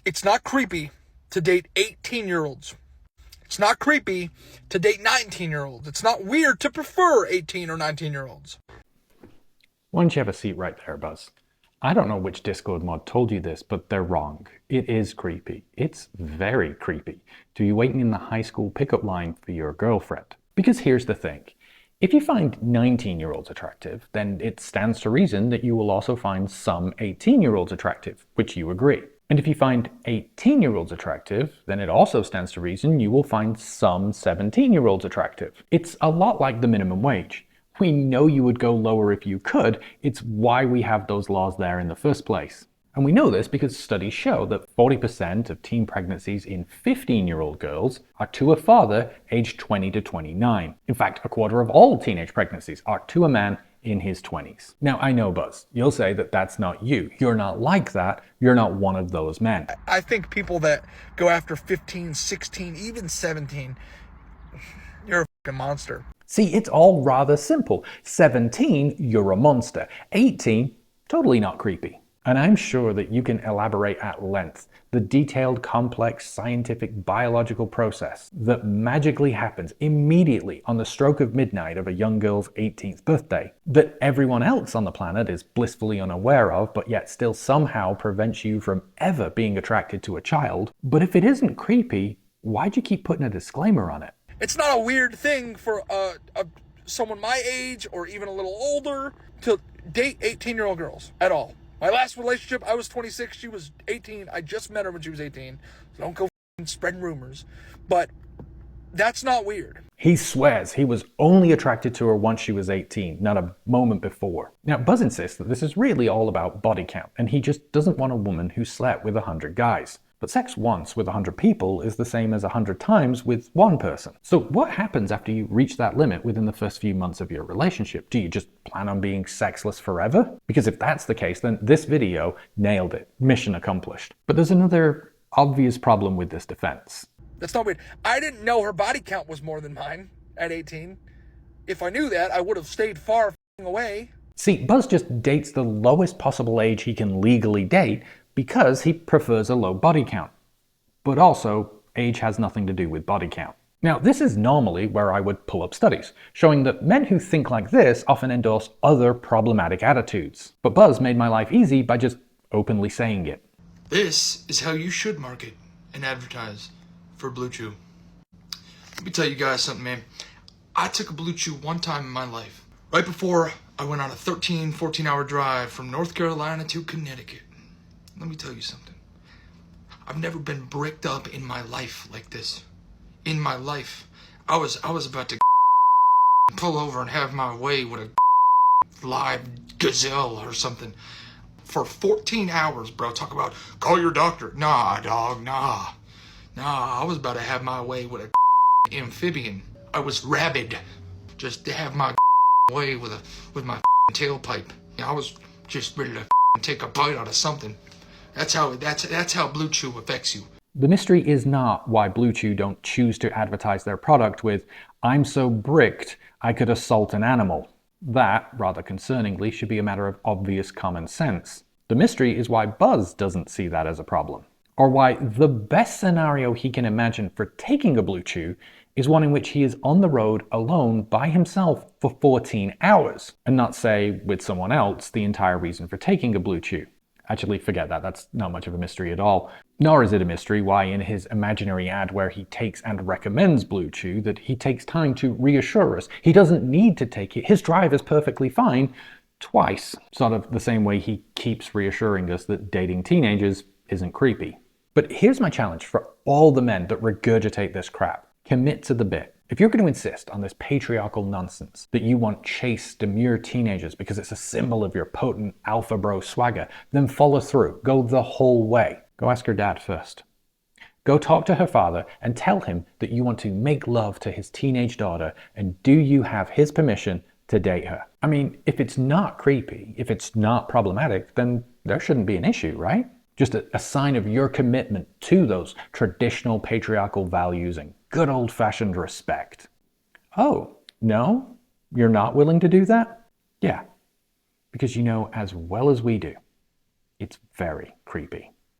It's not creepy to date 18-year-olds. It's not creepy to date 19-year-olds. It's not weird to prefer 18 or 19-year-olds. Why don't you have a seat right there, Buzz? I don't know which Discord mod told you this, but they're wrong. It is creepy. It's very creepy to be waiting in the high school pickup line for your girlfriend. Because here's the thing. If you find 19-year-olds attractive, then it stands to reason that you will also find some 18-year-olds attractive, which you agree. And if you find 18-year-olds attractive, then it also stands to reason you will find some 17-year-olds attractive. It's a lot like the minimum wage. We know you would go lower if you could. It's why we have those laws there in the first place. And we know this because studies show that 40% of teen pregnancies in 15-year-old girls are to a father aged 20 to 29. In fact, a quarter of all teenage pregnancies are to a man in his 20s. Now, I know, Buzz, you'll say that that's not you. You're not like that. You're not one of those men. I think people that go after 15, 16, even 17, you're a fucking monster. See, it's all rather simple. 17, you're a monster. 18, totally not creepy. And I'm sure that you can elaborate at length the detailed, complex, scientific, biological process that magically happens immediately on the stroke of midnight of a young girl's 18th birthday, that everyone else on the planet is blissfully unaware of, but yet still somehow prevents you from ever being attracted to a child. But if it isn't creepy, why'd you keep putting a disclaimer on it? It's not a weird thing for someone my age or even a little older to date 18-year-old girls at all. My last relationship, I was 26, she was 18. I just met her when she was 18. So don't go spreading rumors. But that's not weird. He swears he was only attracted to her once she was 18, not a moment before. Now, Buzz insists that this is really all about body count, and he just doesn't want a woman who slept with 100 guys. But sex once with 100 people is the same as 100 times with one person. So what happens after you reach that limit within the first few months of your relationship? Do you just plan on being sexless forever? Because if that's the case, then this video nailed it. Mission accomplished. But there's another obvious problem with this defense. That's not weird. I didn't know her body count was more than mine at 18. If I knew that, I would have stayed far away. See, Buzz just dates the lowest possible age he can legally date because he prefers a low body count. But also, age has nothing to do with body count. Now, this is normally where I would pull up studies, showing that men who think like this often endorse other problematic attitudes. But Buzz made my life easy by just openly saying it. This is how you should market and advertise for Blue Chew. Let me tell you guys something, man. I took a Blue Chew one time in my life, right before I went on a 14-hour drive from North Carolina to Connecticut. Let me tell you something. I've never been bricked up in my life like this. In my life. I was about to pull over and have my way with a live gazelle or something. For 14 hours, bro. Talk about, call your doctor. Nah, dog, nah. Nah, I was about to have my way with a amphibian. I was rabid. Just to have my way with my tailpipe. I was just ready to take a bite out of something. That's how Blue Chew affects you. The mystery is not why Blue Chew don't choose to advertise their product with, I'm so bricked I could assault an animal. That, rather concerningly, should be a matter of obvious common sense. The mystery is why Buzz doesn't see that as a problem. Or why the best scenario he can imagine for taking a Blue Chew is one in which he is on the road alone by himself for 14 hours, and not, say, with someone else, the entire reason for taking a Blue Chew. Actually, forget that. That's not much of a mystery at all. Nor is it a mystery why in his imaginary ad where he takes and recommends Blue Chew that he takes time to reassure us. He doesn't need to take it. His drive is perfectly fine twice. Sort of the same way he keeps reassuring us that dating teenagers isn't creepy. But here's my challenge for all the men that regurgitate this crap. Commit to the bit. If you're going to insist on this patriarchal nonsense that you want chaste, demure teenagers because it's a symbol of your potent alpha bro swagger, then follow through. Go the whole way. Go ask her dad first. Go talk to her father and tell him that you want to make love to his teenage daughter, and do you have his permission to date her? I mean, if it's not creepy, if it's not problematic, then there shouldn't be an issue, right? Just a sign of your commitment to those traditional patriarchal values and good old-fashioned respect. Oh, no? You're not willing to do that? Yeah, because you know as well as we do, it's very creepy.